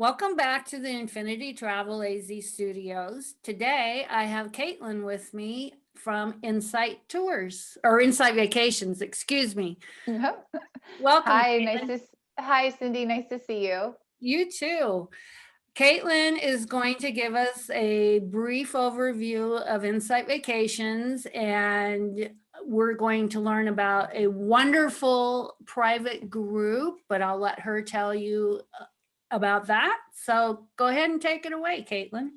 Welcome back to the Infinity Travel AZ Studios. Today I have Caitlin with me from Insight Tours or Insight Vacations, excuse me. Yep. Welcome, Hi, Caitlin. hi, Cindy. Nice to see you. You too. Caitlin is going to give us a brief overview of Insight Vacations, and we're going to learn about a wonderful private group, but I'll let her tell you about that. So go ahead and take it away, Caitlin.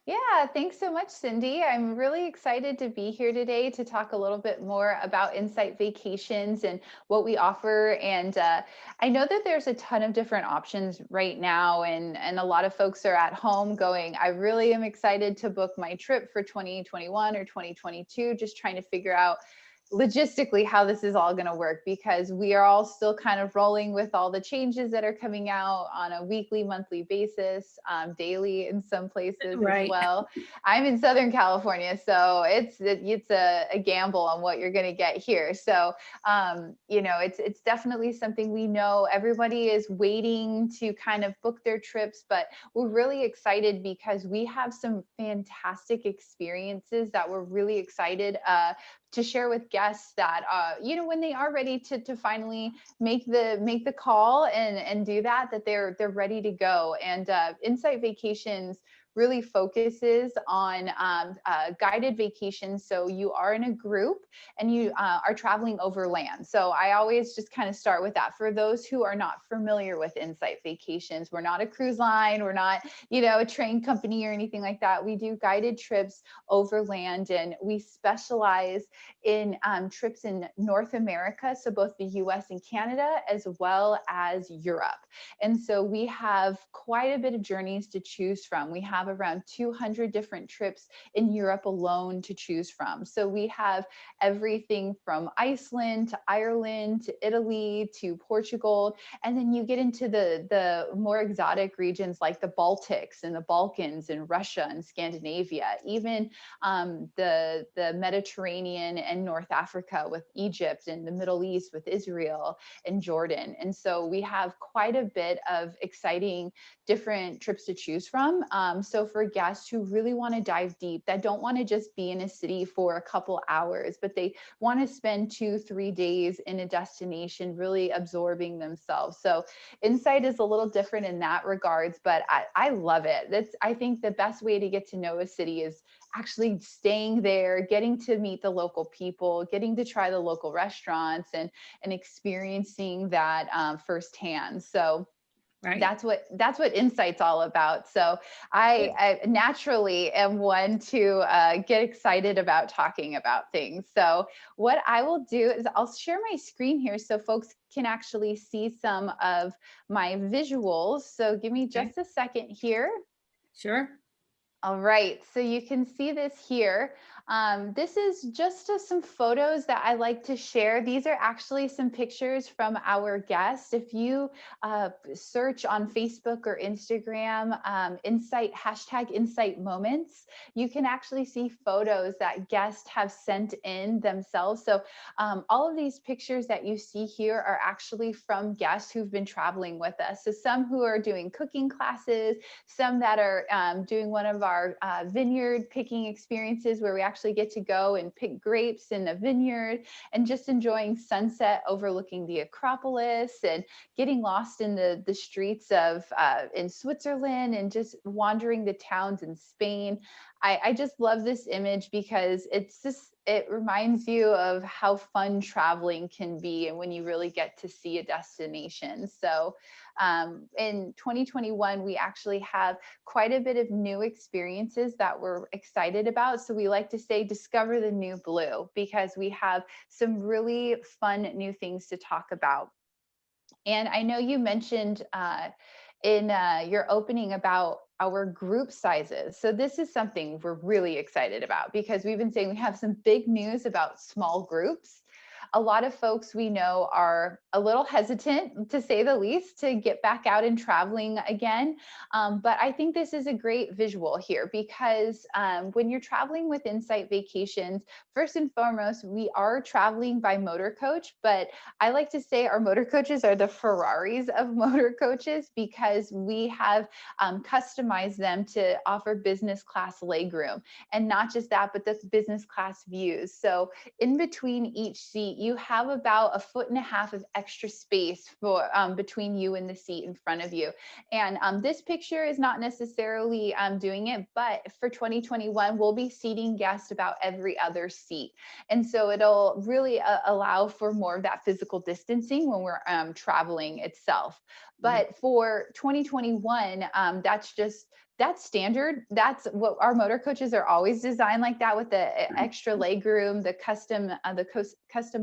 Yeah, thanks so much, Cindy. I'm really excited to be here today to talk a little bit more about Insight Vacations and what we offer. And I know that there's a ton of different options right now, and a lot of folks are at home going, I really am excited to book my trip for 2021 or 2022, just trying to figure out logistically how this is all going to work, because we are all still kind of rolling with all the changes that are coming out on a weekly, monthly basis, daily in some places as Right. well. I'm in Southern California, so it's a gamble on what you're going to get here. So it's definitely something we know everybody is waiting to kind of book their trips, but we're really excited because we have some fantastic experiences that we're really excited to share with guests that when they are ready to finally make the call and do that they're ready to go. And Insight Vacations really focuses on guided vacations. So you are in a group and you are traveling over land. So I always just kind of start with that. For those who are not familiar with Insight Vacations, we're not a cruise line, we're not a train company or anything like that. We do guided trips over land, and we specialize in trips in North America, so both the US and Canada, as well as Europe. And so we have quite a bit of journeys to choose from. We have around 200 different trips in Europe alone to choose from. So we have everything from Iceland to Ireland to Italy to Portugal. And then you get into the more exotic regions like the Baltics and the Balkans and Russia and Scandinavia, even the Mediterranean and North Africa with Egypt, and the Middle East with Israel and Jordan. And so we have quite a bit of exciting different trips to choose from. So for guests who really want to dive deep, that don't want to just be in a city for a couple hours, but they want to spend 2-3 days in a destination really absorbing themselves. So Insight is a little different in that regards, but I love it. I think the best way to get to know a city is actually staying there, getting to meet the local people, getting to try the local restaurants, and experiencing that firsthand. So Right. that's what Insight's all about. So I naturally am one to get excited about talking about things. So what I will do is I'll share my screen here so folks can actually see some of my visuals. So give me Okay. just a second here. Sure. All right, so you can see this here. This is just some photos that I like to share. These are actually some pictures from our guests. If you search on Facebook or Instagram, #Insight Moments, you can actually see photos that guests have sent in themselves. So all of these pictures that you see here are actually from guests who've been traveling with us. So some who are doing cooking classes, some that are doing one of our vineyard picking experiences where we actually get to go and pick grapes in a vineyard, and just enjoying sunset overlooking the Acropolis, and getting lost in the streets of in Switzerland, and just wandering the towns in Spain. I just love this image because it reminds you of how fun traveling can be, and when you really get to see a destination. So in 2021, we actually have quite a bit of new experiences that we're excited about. So we like to say, discover the new blue, because we have some really fun new things to talk about. And I know you mentioned in your opening about our group sizes. So this is something we're really excited about, because we've been saying we have some big news about small groups. A lot of folks we know are a little hesitant, to say the least, to get back out and traveling again. But I think this is a great visual here because when you're traveling with Insight Vacations, first and foremost, we are traveling by motor coach, but I like to say our motor coaches are the Ferraris of motor coaches because we have customized them to offer business class legroom. And not just that, but that's business class views. So in between each seat, you have about 1.5 feet of extra space for between you and the seat in front of you. And this picture is not necessarily doing it, but for 2021, we'll be seating guests about every other seat. And so it'll really allow for more of that physical distancing when we're traveling itself. But for 2021, that's standard. That's what our motor coaches are always designed like that, with the extra leg room, the custom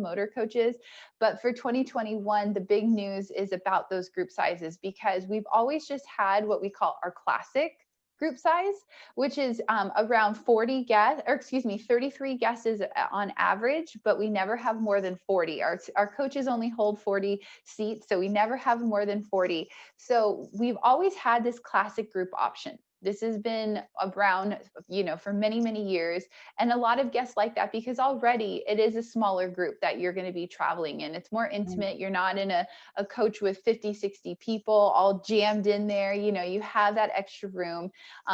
motor coaches. But for 2021, the big news is about those group sizes, because we've always just had what we call our classic group size, which is around 40 guests, or excuse me, 33 guests is on average, but we never have more than 40. Our coaches only hold 40 seats, so we never have more than 40. So we've always had this classic group option. This has been around, for many, many years. And a lot of guests like that because already it is a smaller group that you're going to be traveling in. It's more intimate. You're not in a coach with 50, 60 people all jammed in there. You have that extra room.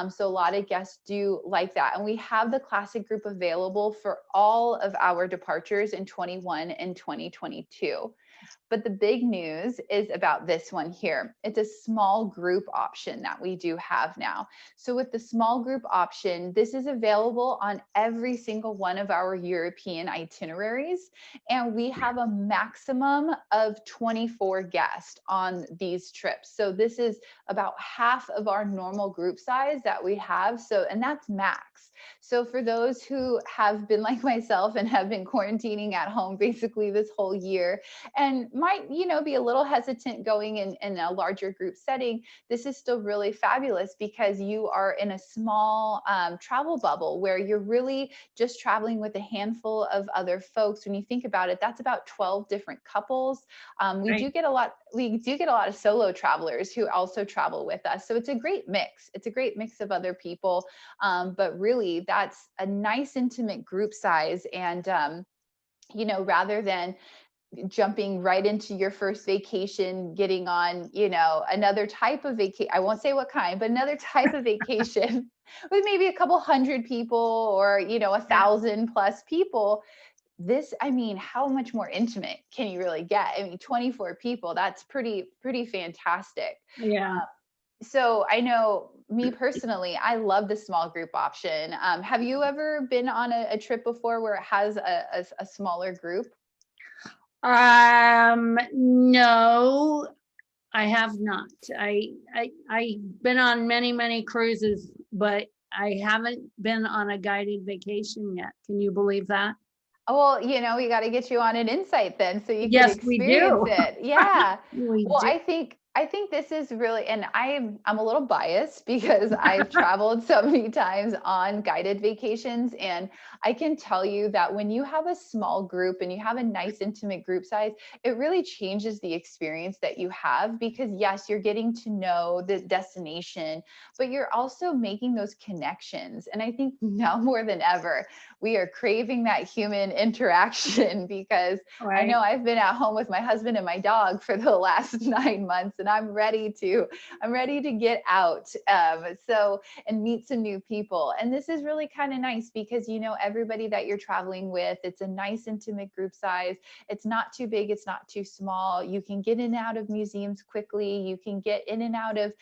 So a lot of guests do like that. And we have the classic group available for all of our departures in 21 and 2022. But the big news is about this one here. It's a small group option that we do have now. So with the small group option, this is available on every single one of our European itineraries. And we have a maximum of 24 guests on these trips. So this is about half of our normal group size that we have. And that's max. So for those who have been like myself and have been quarantining at home basically this whole year, and might be a little hesitant going in a larger group setting, this is still really fabulous because you are in a small travel bubble where you're really just traveling with a handful of other folks. When you think about it, that's about 12 different couples. We do get a lot of solo travelers who also travel with us, so it's a great mix. It's a great mix of other people, but really that's a nice intimate group size. And rather than jumping right into your first vacation, getting on, another type of vacation. I won't say what kind, but another type of vacation with maybe a couple hundred people or, 1,000+ people. How much more intimate can you really get? 24 people, that's pretty fantastic. Yeah. So I know me personally, I love the small group option. Have you ever been on a trip before where it has a smaller group? No, I have not. I've been on many cruises, but I haven't been on a guided vacation yet. Can you believe that? Oh, well, we got to get you on an Insight then so you can Yes, we experience do. it. Yeah. We Well, do. I think this is really, and I'm a little biased because I've traveled so many times on guided vacations, and I can tell you that when you have a small group and you have a nice intimate group size, it really changes the experience that you have, because yes, you're getting to know the destination, but you're also making those connections. And I think now more than ever, we are craving that human interaction because I know I've been at home with my husband and my dog for the last 9 months, and I'm ready to get out. And meet some new people. And this is really kind of nice because everybody that you're traveling with, it's a nice intimate group size. It's not too big, it's not too small. You can get in and out of museums quickly. You can get in and out of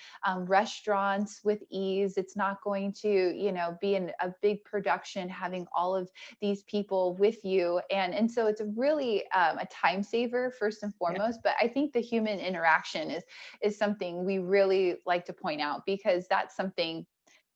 restaurants with ease. It's not going to, be a big production having all of these people with you. And so it's a really a time saver first and foremost. But I think the human interaction is something we really like to point out, because that's something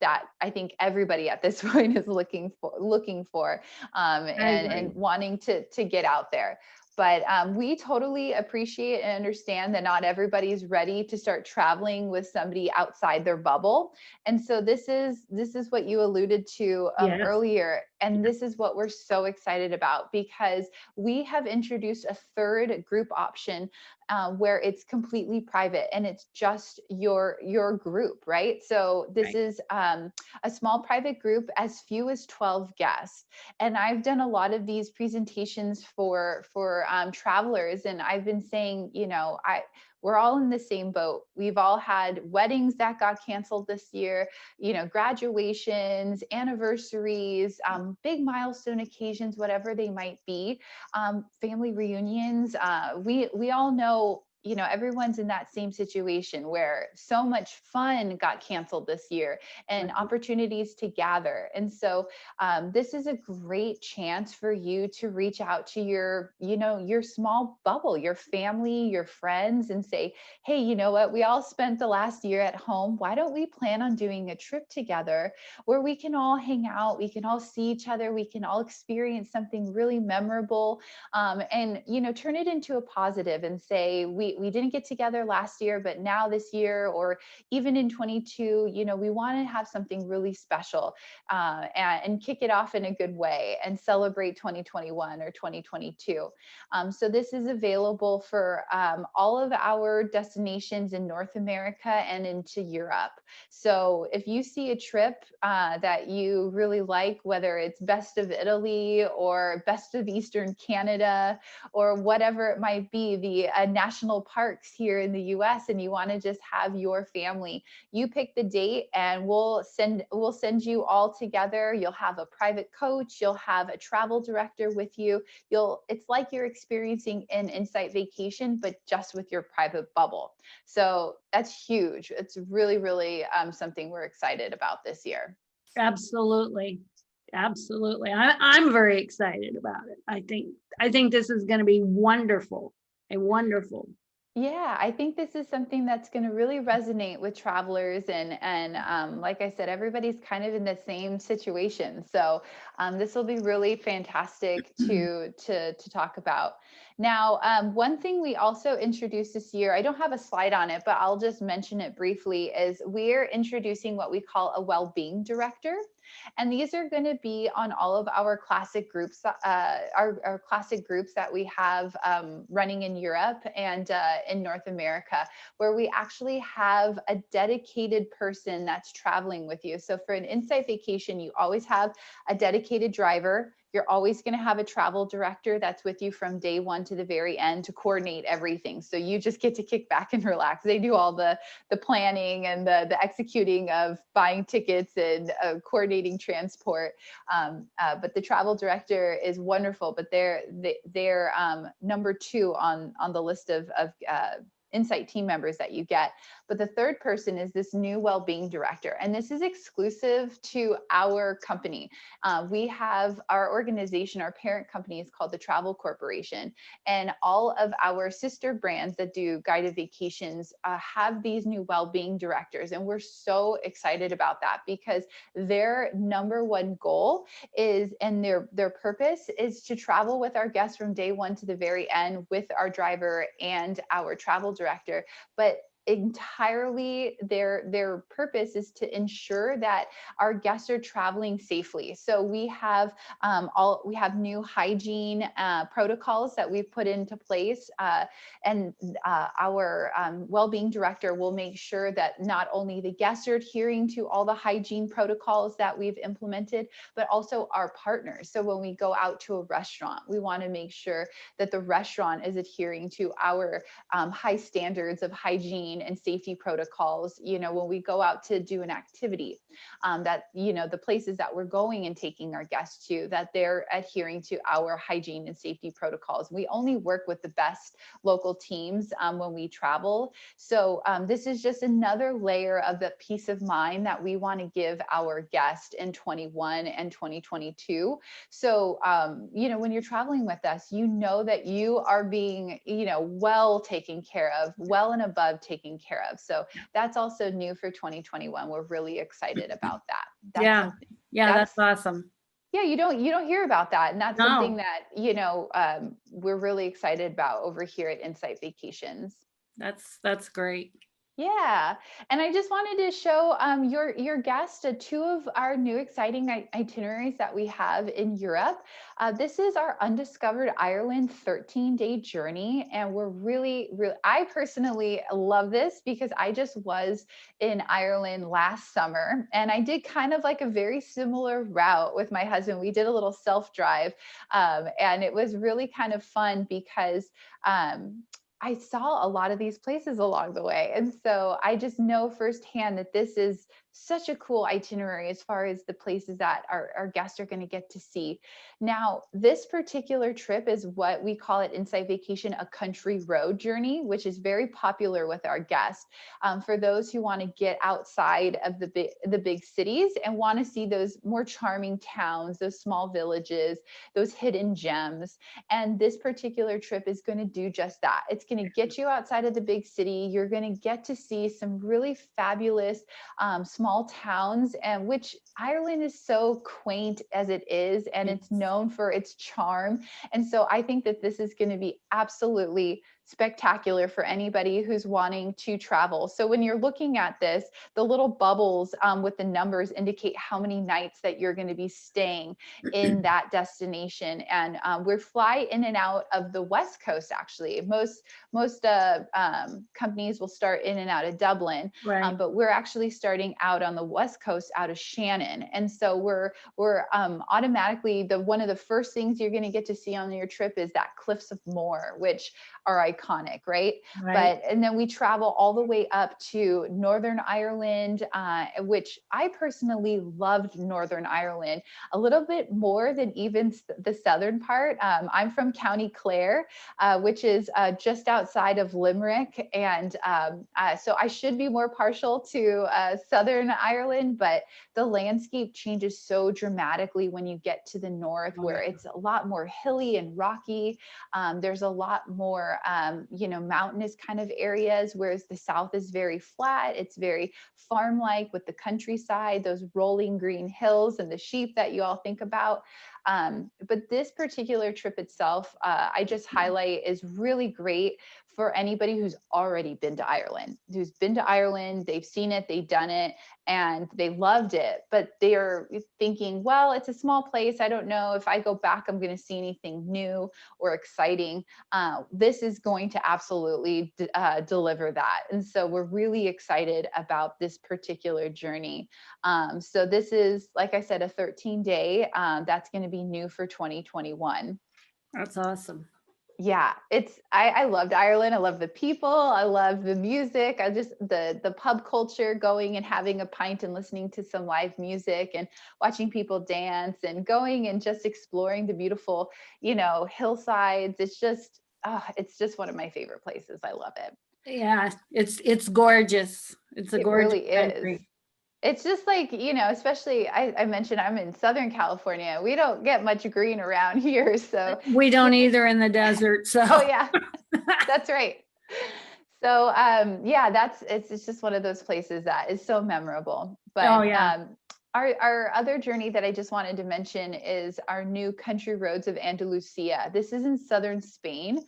that I think everybody at this point is looking for, and wanting to get out there. But we totally appreciate and understand that not everybody's ready to start traveling with somebody outside their bubble. And so this is what you alluded to Yes. earlier. And this is what we're so excited about, because we have introduced a third group option where it's completely private and it's just your group, right? So this Right. is a small private group, as few as 12 guests. And I've done a lot of these presentations for travelers, and I've been saying, we're all in the same boat. We've all had weddings that got canceled this year, graduations, anniversaries, big milestone occasions, whatever they might be, family reunions. We all know, everyone's in that same situation where so much fun got canceled this year and Right. opportunities to gather. And so this is a great chance for you to reach out to your small bubble, your family, your friends, and say, hey, you know what? We all spent the last year at home. Why don't we plan on doing a trip together where we can all hang out, we can all see each other, we can all experience something really memorable, and turn it into a positive and say, we didn't get together last year, but now this year, or even in 22, we want to have something really special, and kick it off in a good way and celebrate 2021 or 2022. So this is available for all of our destinations in North America and into Europe. So if you see a trip that you really like, whether it's best of Italy or best of Eastern Canada or whatever it might be, the national parks here in the US, and you want to just have your family, you pick the date and we'll send you all together. You'll have a private coach, you'll have a travel director with you. It's like you're experiencing an Insight vacation, but just with your private bubble. So that's huge. It's really, really something we're excited about this year. Absolutely. Absolutely. I'm very excited about it. I think this is going to be wonderful. A wonderful. Yeah, I think this is something that's going to really resonate with travelers, and like I said, everybody's kind of in the same situation. So this will be really fantastic to talk about. Now, one thing we also introduced this year, I don't have a slide on it, but I'll just mention it briefly, is we're introducing what we call a well-being director. And these are going to be on all of our classic groups, our classic groups that we have running in Europe and in North America, where we actually have a dedicated person that's traveling with you. So for an Insight vacation, you always have a dedicated driver. You're always going to have a travel director that's with you from day one to the very end to coordinate everything. So you just get to kick back and relax. They do all the planning and the executing of buying tickets and coordinating transport. But the travel director is wonderful, but they're number two on the list of Insight team members that you get. But the third person is this new well-being director, and this is exclusive to our company. We have our organization, our parent company is called the Travel Corporation, and all of our sister brands that do guided vacations have these new well-being directors, and we're so excited about that, because their number one goal is, and their purpose is, to travel with our guests from day one to the very end with our driver and our travel director. But entirely their purpose is to ensure that our guests are traveling safely. So we have new hygiene protocols that we've put into place, and our well-being director will make sure that not only the guests are adhering to all the hygiene protocols that we've implemented, but also our partners. So when we go out to a restaurant, we want to make sure that the restaurant is adhering to our high standards of hygiene and safety protocols. When we go out to do an activity, that the places that we're going and taking our guests to, that they're adhering to our hygiene and safety protocols. We only work with the best local teams when we travel. So this is just another layer of the peace of mind that we want to give our guests in 21 and 2022. So when you're traveling with us, that you are being well taken care of, well and above taken care of. So that's also new for 2021. We're really excited about that. Yeah. Yeah, that's awesome. Yeah, you don't hear about that, and that's something No, that, we're really excited about over here at Insight Vacations. that's great. Yeah, and I just wanted to show your guest two of our new exciting itineraries that we have in Europe. This is our Undiscovered Ireland 13-day journey, and we're really, really. I personally love this because I just was in Ireland last summer, and I did kind of like a very similar route with my husband. We did a little self drive, and it was really kind of fun because. I saw a lot of these places along the way. And so I just know firsthand that this is such a cool itinerary as far as the places that our guests are going to get to see. Now, this particular trip is what we call at Insight Vacation a country road journey, which is very popular with our guests. For those who want to get outside of the big cities and want to see those more charming towns, those small villages, those hidden gems. And this particular trip is going to do just that. It's going to get you outside of the big city. You're going to get to see some really fabulous small towns, and which Ireland is so quaint as it is, and it's known for its charm. And so I think that this is going to be absolutely spectacular for anybody who's wanting to travel. So when you're looking at this, the little bubbles with the numbers indicate how many nights that you're going to be staying in that destination. And we fly in and out of the West Coast. Actually, most companies will start in and out of Dublin, Right. but we're actually starting out on the West Coast out of Shannon. And so we're automatically one of the first things you're going to get to see on your trip is that Cliffs of Moher, which are iconic, right? Right. And then we travel all the way up to Northern Ireland, which I personally loved Northern Ireland a little bit more than even the southern part. I'm from County Clare, which is just outside of Limerick. And so I should be more partial to Southern Ireland, but the landscape changes so dramatically when you get to the north, where it's a lot more hilly and rocky. There's a lot more, mountainous kind of areas, whereas the south is very flat. It's very farm-like with the countryside, those rolling green hills and the sheep that you all think about. But this particular trip itself, I just highlight is really great for anybody who's already been to Ireland, who's been to Ireland, they've seen it, they've done it, and they loved it. But they're thinking, well, it's a small place. I don't know if I go back, I'm going to see anything new or exciting. This is going to absolutely deliver that. And so we're really excited about this particular journey. So this is, like I said, a 13-day. That's going to be new for 2021. That's awesome. Yeah, I loved Ireland. I love the people. I love the music. I just the pub culture, going and having a pint and listening to some live music and watching people dance and going and just exploring the beautiful, hillsides. It's just one of my favorite places. I love it. Yeah, it's gorgeous. It's a It gorgeous really is. country. It's just like, especially I mentioned I'm in Southern California. We don't get much green around here. So, We don't either in the desert, so. oh yeah, that's right. So, yeah, it's just one of those places that is so memorable. Oh, But yeah. our other journey that I just wanted to mention is our new Country Roads of Andalusia. This is in southern Spain.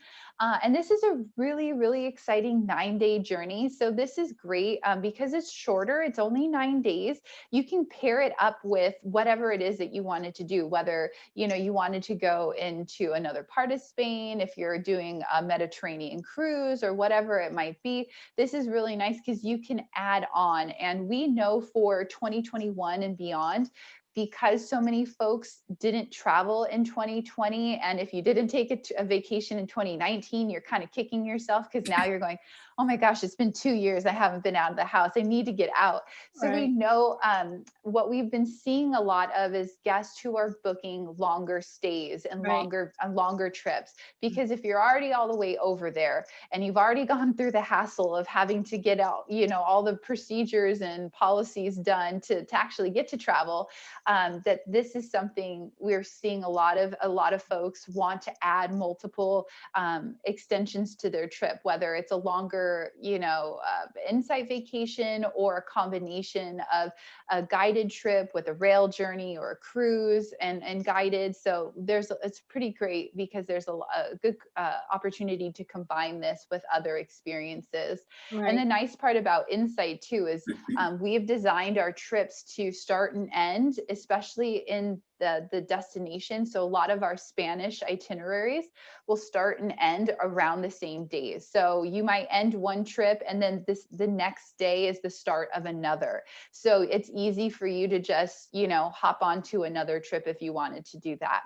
And this is a really, really exciting 9-day journey. So this is great because it's shorter. It's only 9 days. You can pair it up with whatever it is that you wanted to do, whether, you wanted to go into another part of Spain, if you're doing a Mediterranean cruise or whatever it might be. This is really nice because you can add on. And we know for 2021 and beyond, because so many folks didn't travel in 2020. And if you didn't take a vacation in 2019, you're kind of kicking yourself because now you're going, oh my gosh, it's been 2 years. I haven't been out of the house. I need to get out. So we Right. know what we've been seeing a lot of is guests who are booking longer stays and Right. longer trips. Because if you're already all the way over there and you've already gone through the hassle of having to get out, all the procedures and policies done to actually get to travel, that this is something we're seeing a lot of folks want to add multiple extensions to their trip, whether it's a longer for, insight vacation or a combination of a guided trip with a rail journey or a cruise and guided. So it's pretty great because there's a good opportunity to combine this with other experiences. And the Right. nice part about Insight too is we have designed our trips to start and end, especially in the destination. So a lot of our Spanish itineraries will start and end around the same days. So you might end one trip and then the next day is the start of another. So it's easy for you to just, hop onto another trip if you wanted to do that.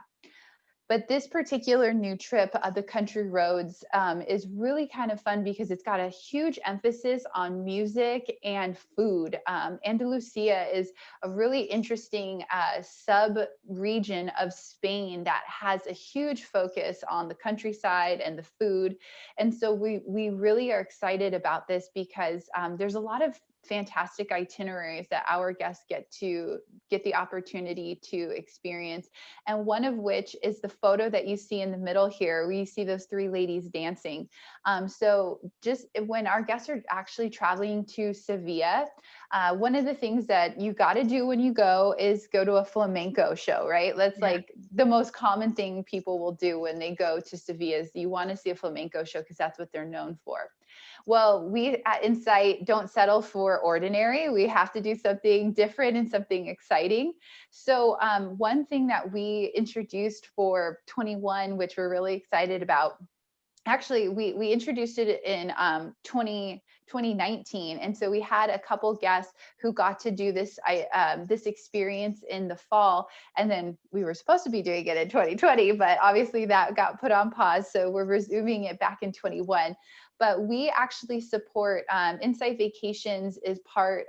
But this particular new trip, the country roads, is really kind of fun because it's got a huge emphasis on music and food. Andalusia is a really interesting sub-region of Spain that has a huge focus on the countryside and the food. And so we really are excited about this because there's a lot of fantastic itineraries that our guests get the opportunity to experience, and one of which is the photo that you see in the middle here, where you see those three ladies dancing. So just when our guests are actually traveling to Sevilla, one of the things that you got to do when you go is go to a flamenco show, right? That's Yeah. like the most common thing people will do when they go to Sevilla is you want to see a flamenco show because that's what they're known for. Well, we at Insight don't settle for ordinary. We have to do something different and something exciting. So one thing that we introduced for 21, which we're really excited about, actually we introduced it in 2019, and so we had a couple guests who got to do this experience in the fall, and then we were supposed to be doing it in 2020, but obviously that got put on pause, so we're resuming it back in 21. But we actually support Insight Vacations is part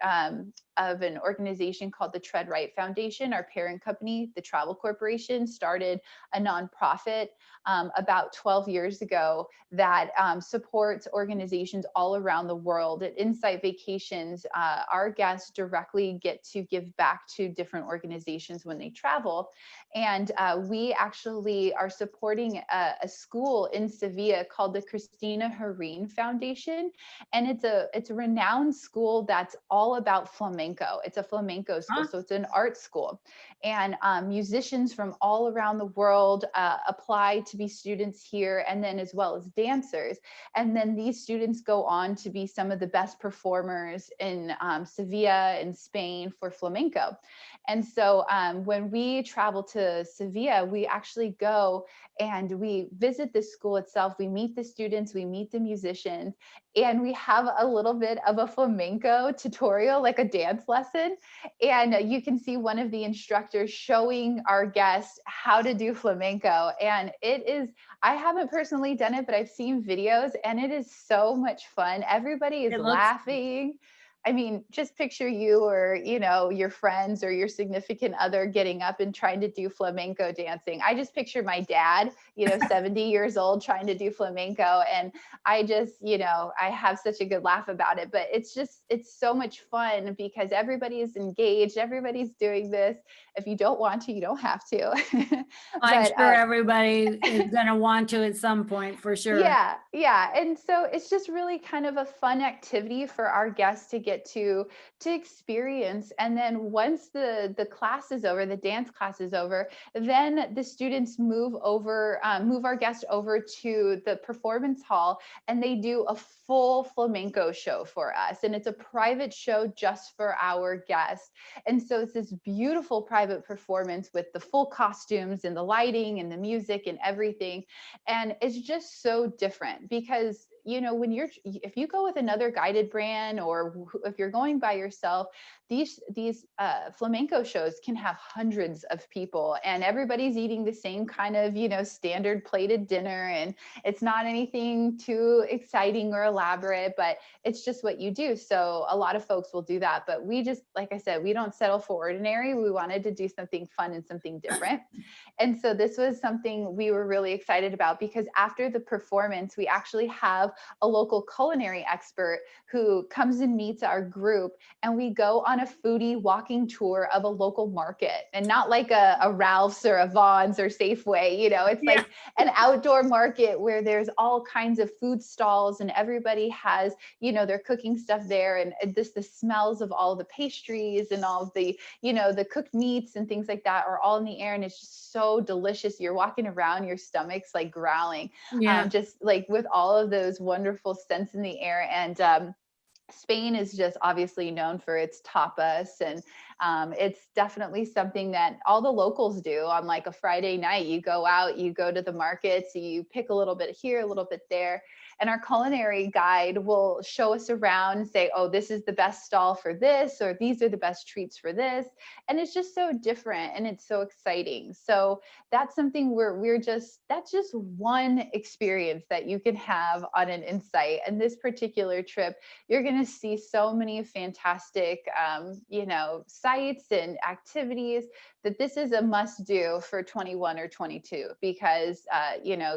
of an organization called the Tread Right Foundation. Our parent company, the Travel Corporation, started a nonprofit about 12 years ago that supports organizations all around the world. At Insight Vacations, our guests directly get to give back to different organizations when they travel. And we actually are supporting a school in Sevilla called the Christina Harine Foundation. And it's a renowned school that's all about flamenco. It's a flamenco school, Huh? so it's an art school. And musicians from all around the world apply to be students here, and then as well as dancers. And then these students go on to be some of the best performers in Sevilla in Spain for flamenco. And so when we travel to Sevilla, we actually go and we visit the school itself. We meet the students, we meet the musicians, and we have a little bit of a flamenco tutorial, like a dance lesson. And you can see one of the instructors showing our guests how to do flamenco. And it is, I haven't personally done it, but I've seen videos and it is so much fun. Everybody is It looks, laughing. I mean, just picture you or, your friends or your significant other getting up and trying to do flamenco dancing. I just picture my dad, 70 years old trying to do flamenco. And I just, I have such a good laugh about it, but it's so much fun because everybody is engaged. Everybody's doing this. If you don't want to, you don't have to. I'm But sure everybody is going to want to at some point for sure. yeah. And so it's just really kind of a fun activity for our guests to get to experience. And then once the class is over, the dance class is over, then the students move our guests over to the performance hall, and they do a full flamenco show for us. And it's a private show just for our guests. And so it's this beautiful private performance with the full costumes and the lighting and the music and everything. And it's just so different because, if you go with another guided brand or if you're going by yourself, these flamenco shows can have hundreds of people and everybody's eating the same kind of, standard plated dinner. And it's not anything too exciting or elaborate, but it's just what you do. So a lot of folks will do that. But we just, like I said, we don't settle for ordinary. We wanted to do something fun and something different. And so this was something we were really excited about because after the performance, we actually have a local culinary expert who comes and meets our group, and we go on a foodie walking tour of a local market, and not like a Ralph's or a Vaughn's or Safeway, it's Yeah. like an outdoor market where there's all kinds of food stalls and everybody has, their cooking stuff there, and the smells of all the pastries and all of the, the cooked meats and things like that are all in the air, and it's just so delicious. You're walking around, your stomach's like growling, Yeah. just like with all of those wonderful scents in the air. And Spain is just obviously known for its tapas, and it's definitely something that all the locals do on like a Friday night. You go out, you go to the markets, you pick a little bit here, a little bit there, and our culinary guide will show us around and say, oh, this is the best stall for this, or these are the best treats for this. And it's just so different and it's so exciting. So that's something that's just one experience that you can have on an Insight. And this particular trip, you're going to see so many fantastic, sites and activities that this is a must do for 21 or 22, because,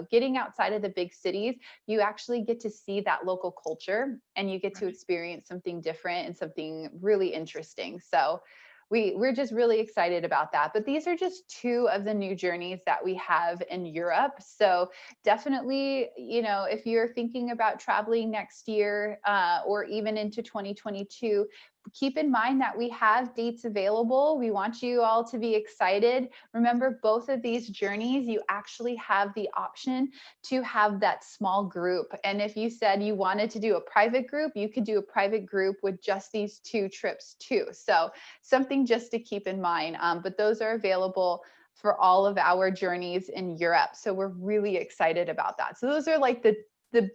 getting outside of the big cities, you actually get to see that local culture and you get to experience something different and something really interesting. So we're just really excited about that. But these are just two of the new journeys that we have in Europe. So definitely, if you're thinking about traveling next year or even into 2022, keep in mind that we have dates available. We want you all to be excited. Remember, both of these journeys, you actually have the option to have that small group. And if you said you wanted to do a private group, you could do a private group with just these two trips too. So something just to keep in mind. But those are available for all of our journeys in Europe. So we're really excited about that. So those are like the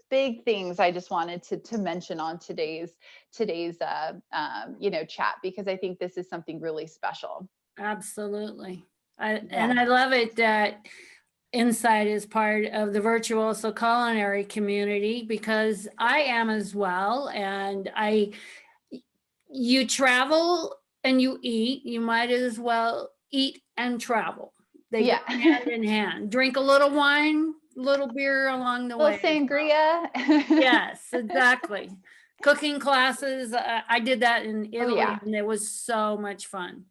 big things I just wanted to mention on today's chat, because I think this is something really special. Absolutely. And I love it that Insight is part of the Virtuoso culinary community, because I am as well. And you travel and you eat, you might as well eat and travel. They go hand in hand. Drink a little wine, little beer along the way. Little sangria. Yes, exactly. Cooking classes. I did that in Italy, and it was so much fun.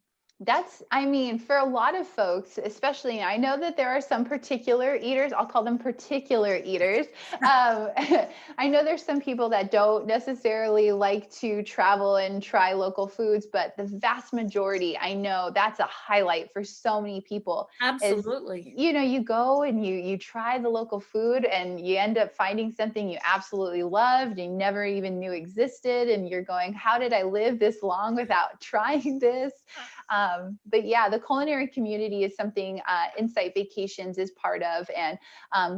For a lot of folks, especially, I know that there are some particular eaters, I'll call them particular eaters. I know there's some people that don't necessarily like to travel and try local foods, but the vast majority, I know that's a highlight for so many people. Absolutely. You go and you try the local food and you end up finding something you absolutely loved and never even knew existed. And you're going, how did I live this long without trying this? But yeah, the culinary community is something Insight Vacations is part of. And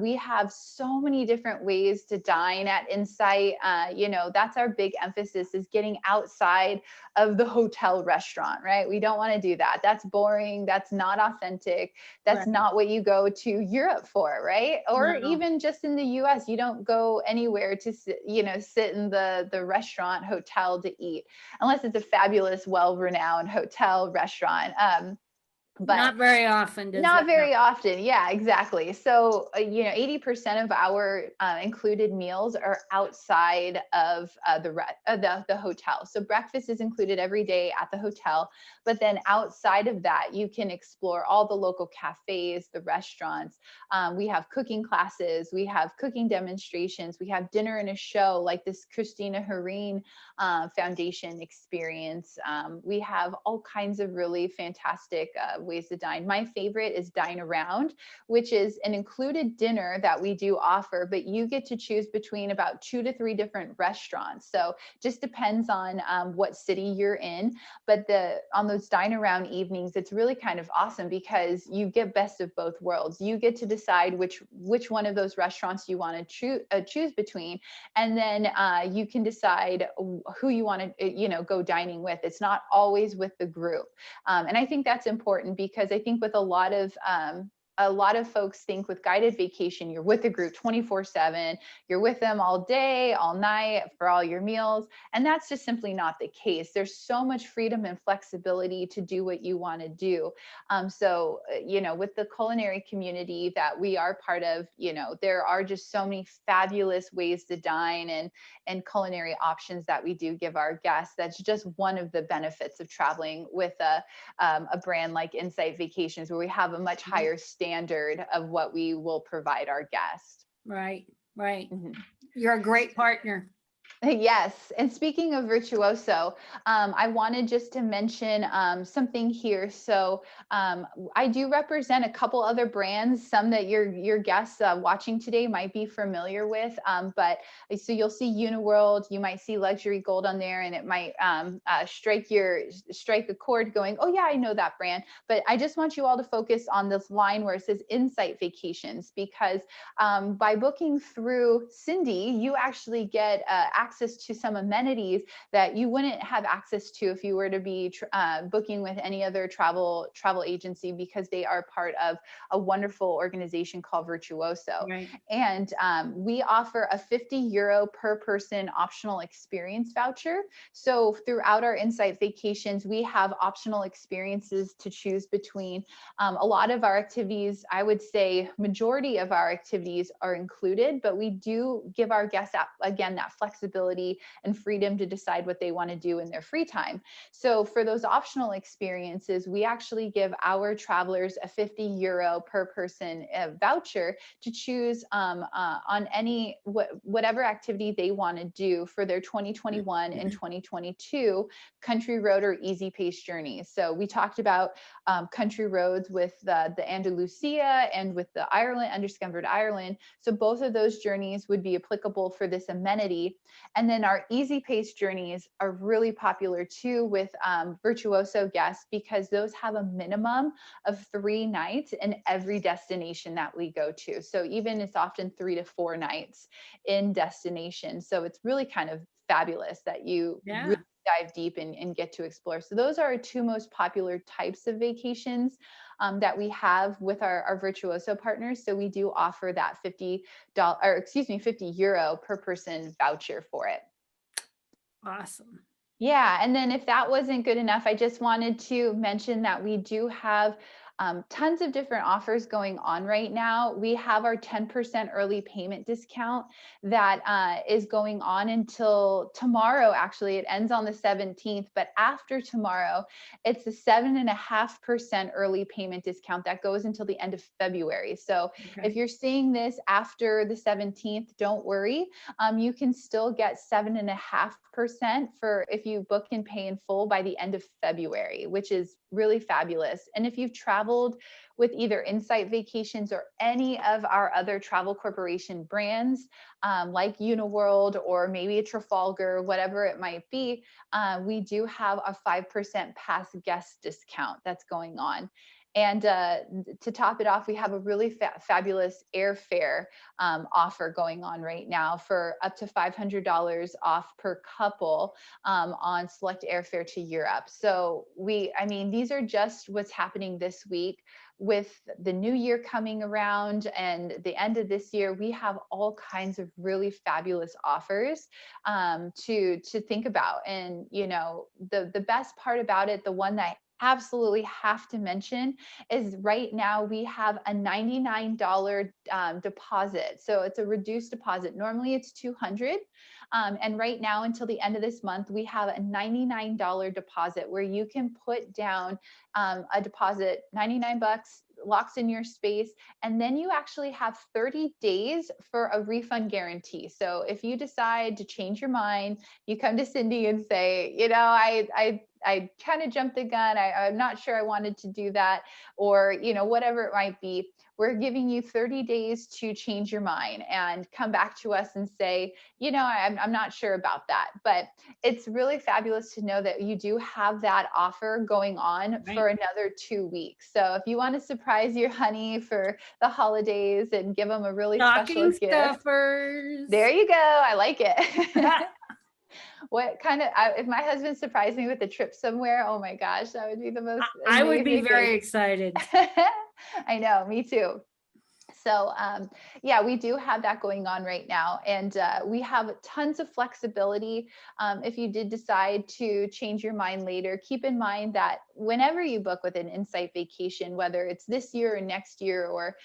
we have so many different ways to dine at Insight. That's our big emphasis, is getting outside of the hotel restaurant, right? We don't want to do that. That's boring. That's not authentic. That's not what you go to Europe for, right? Or even just in the US, you don't go anywhere to sit in the restaurant hotel to eat, unless it's a fabulous, well-renowned hotel restaurant. But not very often. Not very often. Yeah, exactly. So, 80% of our included meals are outside of the hotel. So breakfast is included every day at the hotel, but then outside of that, you can explore all the local cafes, the restaurants. We have cooking classes, we have cooking demonstrations, we have dinner and a show like this Christina Harine Foundation experience. We have all kinds of really fantastic ways to dine. My favorite is Dine Around, which is an included dinner that we do offer, but you get to choose between about 2 to 3 different restaurants. So just depends on what city you're in. But on those Dine Around evenings, it's really kind of awesome because you get best of both worlds. You get to decide which one of those restaurants you want to choose between, and then you can decide who you want to go dining with. It's not always with the group, and I think that's important, because I think with a lot of a lot of folks think with guided vacation, you're with a group 24/7, you're with them all day, all night for all your meals. And that's just simply not the case. There's so much freedom and flexibility to do what you want to do. With the culinary community that we are part of, there are just so many fabulous ways to dine and culinary options that we do give our guests. That's just one of the benefits of traveling with a brand like Insight Vacations, where we have a much higher standard of what we will provide our guests. Right, right. Mhm. You're a great partner. Yes. And speaking of Virtuoso, I wanted just to mention something here. So I do represent a couple other brands, some that your guests watching today might be familiar with. But so you'll see Uniworld, you might see Luxury Gold on there, and it might strike a chord going, oh yeah, I know that brand. But I just want you all to focus on this line where it says Insight Vacations, because by booking through Cindy, you actually get access to some amenities that you wouldn't have access to if you were to be booking with any other travel agency, because they are part of a wonderful organization called Virtuoso. Right. And we offer a €50 per person optional experience voucher. So throughout our Insight Vacations, we have optional experiences to choose between. A lot of our activities, I would say majority of our activities are included, but we do give our guests, again, that flexibility and freedom to decide what they want to do in their free time. So for those optional experiences, we actually give our travelers a €50 per person voucher to choose on whatever activity they want to do for their 2021 and 2022 country road or easy pace journeys. So we talked about country roads with the Andalusia and with the Undiscovered Ireland. So both of those journeys would be applicable for this amenity. And then our easy pace journeys are really popular too with Virtuoso guests, because those have a minimum of 3 nights in every destination that we go to. So even it's often 3 to 4 nights in destination. So it's really kind of fabulous that you really dive deep and get to explore. So those are our 2 most popular types of vacations that we have with our Virtuoso partners. So we do offer that €50 per person voucher for it. Awesome. Yeah. And then if that wasn't good enough, I just wanted to mention that we do have tons of different offers going on right now. We have our 10% early payment discount that is going on until tomorrow. Actually, it ends on the 17th, but after tomorrow, it's a 7.5% early payment discount that goes until the end of February. So if you're seeing this after the 17th, don't worry. You can still get 7.5% for if you book and pay in full by the end of February, which is really fabulous. And if you've traveled with either Insight Vacations or any of our other travel corporation brands, like Uniworld or maybe a Trafalgar, whatever it might be, we do have a 5% past guest discount that's going on. And to top it off, we have a really fabulous airfare offer going on right now for up to $500 off per couple on select airfare to Europe. So these are just what's happening this week. With the new year coming around and the end of this year, we have all kinds of really fabulous offers to think about. And the best part about it, the one that I absolutely have to mention, is right now we have a $99 deposit. So it's a reduced deposit. Normally it's $200. And right now until the end of this month, we have a $99 deposit where you can put down a deposit, $99, locks in your space, and then you actually have 30 days for a refund guarantee. So if you decide to change your mind, you come to Cindy and say, I kind of jumped the gun. I'm not sure I wanted to do that, or whatever it might be. We're giving you 30 days to change your mind and come back to us and say, I'm not sure about that. But it's really fabulous to know that you do have that offer going on for another 2 weeks. So if you want to surprise your honey for the holidays and give them a really special gift, stuffers. There you go. I like it. What kind of, if my husband surprised me with a trip somewhere, oh my gosh, that would be the most I would be amazing very thing. excited. I know, me too. So yeah, we do have that going on right now, and we have tons of flexibility. If you did decide to change your mind later, keep in mind that whenever you book with an Insight Vacation, whether it's this year or next year or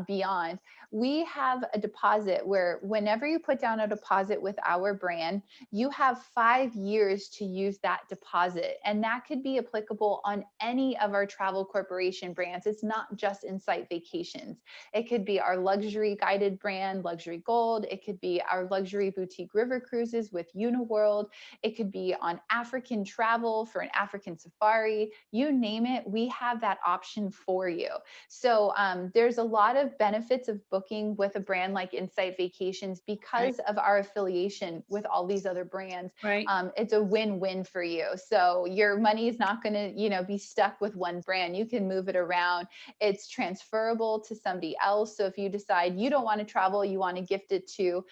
beyond, we have a deposit where whenever you put down a deposit with our brand, you have 5 years to use that deposit, and that could be applicable on any of our travel corporation brands. It's not just Insight Vacations. It could be our luxury guided brand, Luxury Gold. It could be our luxury boutique river cruises with Uniworld. It could be on African travel for an African safari. You name it, we have that option for you. So there's a lot of benefits of booking with a brand like Insight Vacations because of our affiliation with all these other brands. Right. It's a win-win for you. So your money is not going to, be stuck with one brand. You can move it around. It's transferable to somebody else. So if you decide you don't want to travel, you want to gift it to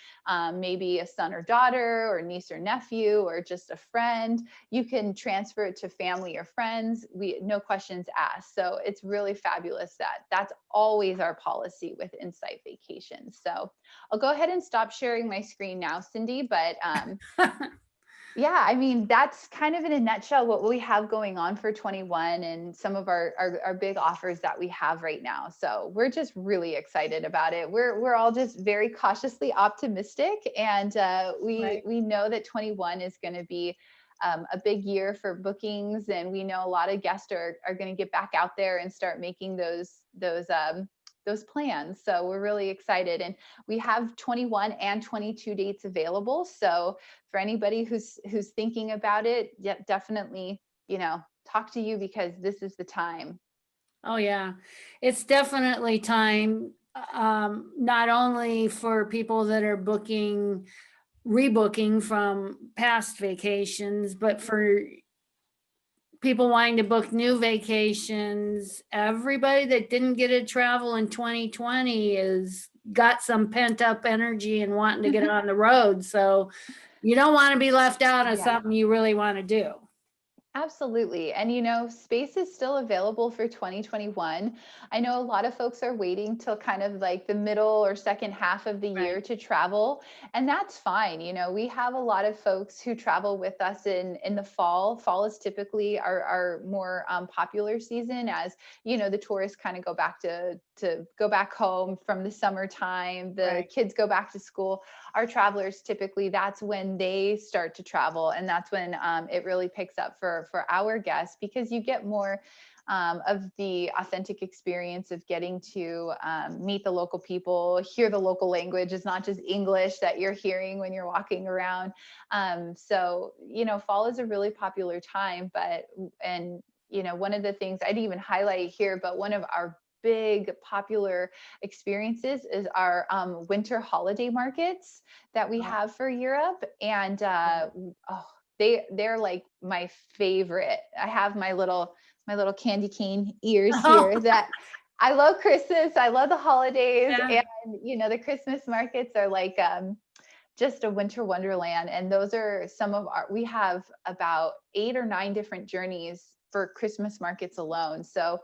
maybe a son or daughter or niece or nephew or just a friend, you can transfer it to family or friends. No questions asked. So it's really fabulous that that's always our policy with Insight Vacations. So I'll go ahead and stop sharing my screen now, Cindy, but yeah, I mean, that's kind of in a nutshell what we have going on for 21 and some of our big offers that we have right now. So we're just really excited about it. We're all just very cautiously optimistic, and we know that 21 is going to be a big year for bookings, and we know a lot of guests are going to get back out there and start making those plans. So we're really excited, and we have 21 and 22 dates available. So for anybody who's thinking about it, yeah, definitely, talk to you, because this is the time. Oh, yeah. It's definitely time, not only for people that are rebooking from past vacations, but for people wanting to book new vacations. Everybody that didn't get to travel in 2020 is got some pent up energy and wanting to get on the road. So you don't want to be left out of Yeah. something you really want to do. Absolutely. And space is still available for 2021. I know a lot of folks are waiting till kind of like the middle or second half of the year to travel, and that's fine. We have a lot of folks who travel with us in the fall. Fall is typically our more popular season, as the tourists kind of go back to go back home from the summertime. The kids go back to school. Our travelers, typically that's when they start to travel, and that's when it really picks up for our guests, because you get more of the authentic experience of getting to meet the local people, hear the local language. It's not just English that you're hearing when you're walking around. So fall is a really popular time, and one of the things I'd even highlight here, but one of our big popular experiences is our winter holiday markets that we have for Europe. And they're like my favorite. I have my little candy cane ears here that I love Christmas. I love the holidays. Yeah. And the Christmas markets are like just a winter wonderland. And those are we have about 8 or 9 different journeys for Christmas markets alone. So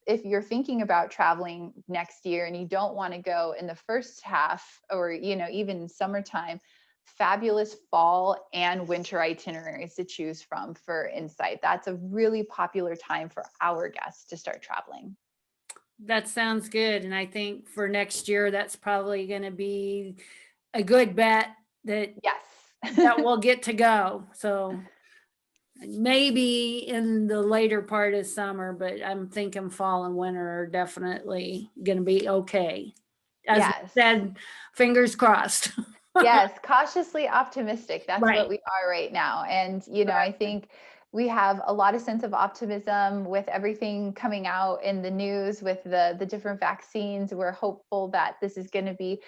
if you're thinking about traveling next year and you don't want to go in the first half or, even summertime, fabulous fall and winter itineraries to choose from for Insight. That's a really popular time for our guests to start traveling. That sounds good. And I think for next year, that's probably going to be a good bet that we'll get to go. So maybe in the later part of summer, but I'm thinking fall and winter are definitely going to be okay. As I said, fingers crossed. Yes, cautiously optimistic. That's what we are right now. And, I think we have a lot of sense of optimism with everything coming out in the news with the different vaccines. We're hopeful that this is going to be,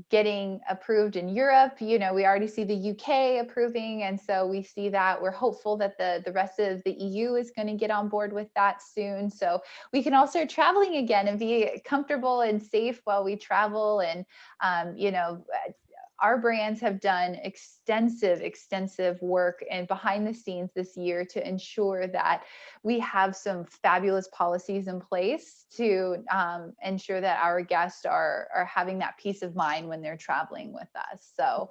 getting approved in Europe. We already see the UK approving. And so we see that. We're hopeful that the rest of the EU is going to get on board with that soon. So we can all start traveling again and be comfortable and safe while we travel. And, our brands have done extensive work and behind the scenes this year to ensure that we have some fabulous policies in place to ensure that our guests are having that peace of mind when they're traveling with us. So,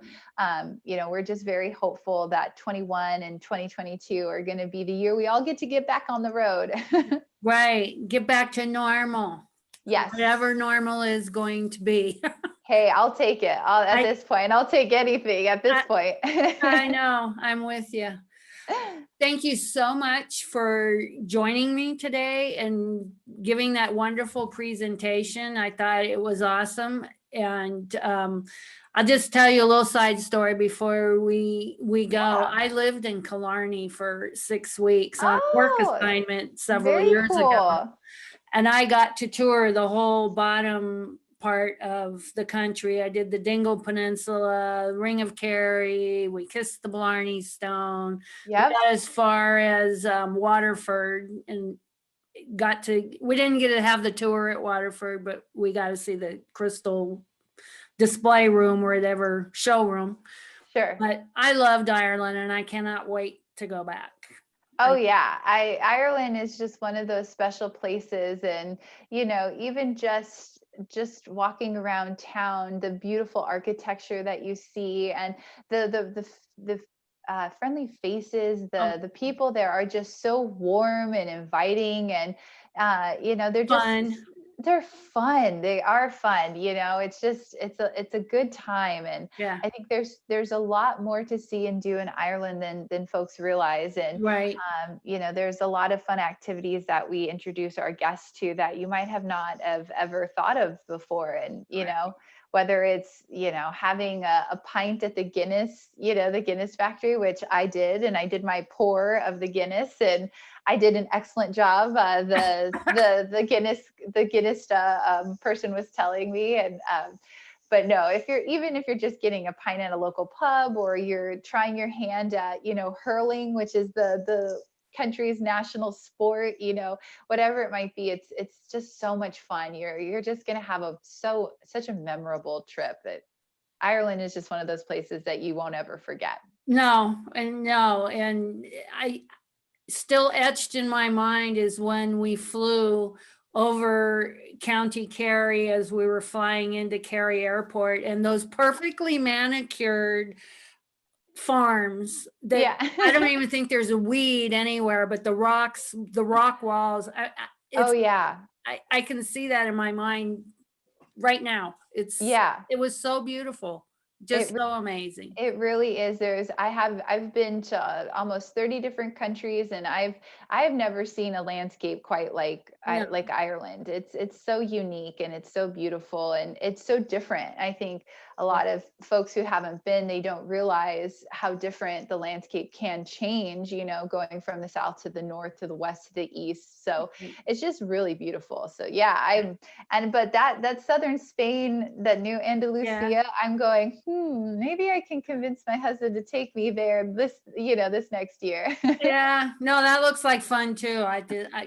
we're just very hopeful that 21 and 2022 are going to be the year we all get to get back on the road. Right. Get back to normal. Yes. Whatever normal is going to be. Hey, I'll take it. At this point, I'll take anything at this point. I know. I'm with you. Thank you so much for joining me today and giving that wonderful presentation. I thought it was awesome. And I'll just tell you a little side story before we go. Yeah. I lived in Killarney for 6 weeks on work assignment several years ago. And I got to tour the whole bottom part of the country. I did the Dingle Peninsula, Ring of Kerry. We kissed the Blarney Stone. Yep. We got as far as Waterford, and we didn't get to have the tour at Waterford, but we got to see the crystal display room or whatever showroom. Sure. But I loved Ireland and I cannot wait to go back. Oh yeah, Ireland is just one of those special places, and even just walking around town, the beautiful architecture that you see, and the friendly faces, the people there are just so warm and inviting, and they're just Fun. They're fun. They are fun. It's a good time, and Yeah. I think there's a lot more to see and do in Ireland than folks realize. And Right. there's a lot of fun activities that we introduce our guests to that you might have not have ever thought of before. And whether it's having a pint at the Guinness, the Guinness factory, which I did, and I did my pour of the Guinness, and I did an excellent job. The Guinness person was telling me, and but no, if you're just getting a pint at a local pub, or you're trying your hand at hurling, which is the country's national sport, whatever it might be, it's just so much fun. You're just gonna have such a memorable trip. Ireland is just one of those places that you won't ever forget. No, and I still etched in my mind is when we flew over County Kerry as we were flying into Kerry Airport, and those perfectly manicured farms that I don't even think there's a weed anywhere, but the rock walls. I can see that in my mind right now. It was so beautiful. Just so amazing. It really is. I've been to almost 30 different countries, and I have never seen a landscape quite like Ireland. It's so unique, and it's so beautiful, and it's so different. I think a lot of folks who haven't been, they don't realize how different the landscape can change, going from the south to the north to the west to the east. So it's just really beautiful. So yeah, but that southern Spain, that new Andalusia, I'm going, maybe I can convince my husband to take me there this next year. Yeah, no, that looks like fun too.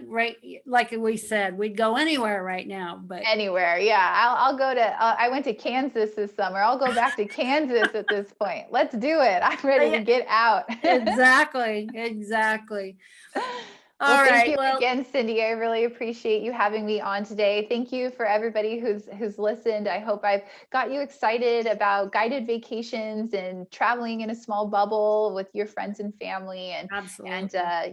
Right, like we said, we'd go anywhere right now, but anywhere. Yeah. I'll go to, I went to Kansas this summer. I'll go back to Kansas at this point. Let's do it. I'm ready to get out. Exactly. Well, thank you again, Cindy. I really appreciate you having me on today. Thank you for everybody who's listened. I hope I've got you excited about guided vacations and traveling in a small bubble with your friends and family. And absolutely.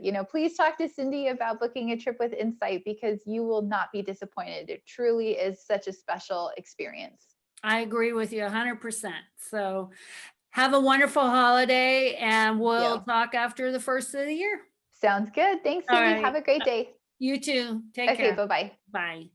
And please talk to Cindy about booking a trip with Insight, because you will not be disappointed. It truly is such a special experience. I agree with you 100%. So have a wonderful holiday, and we'll talk after the first of the year. Sounds good. Thanks, Cindy. Have a great day. You too. Take care. Okay, bye-bye. Bye.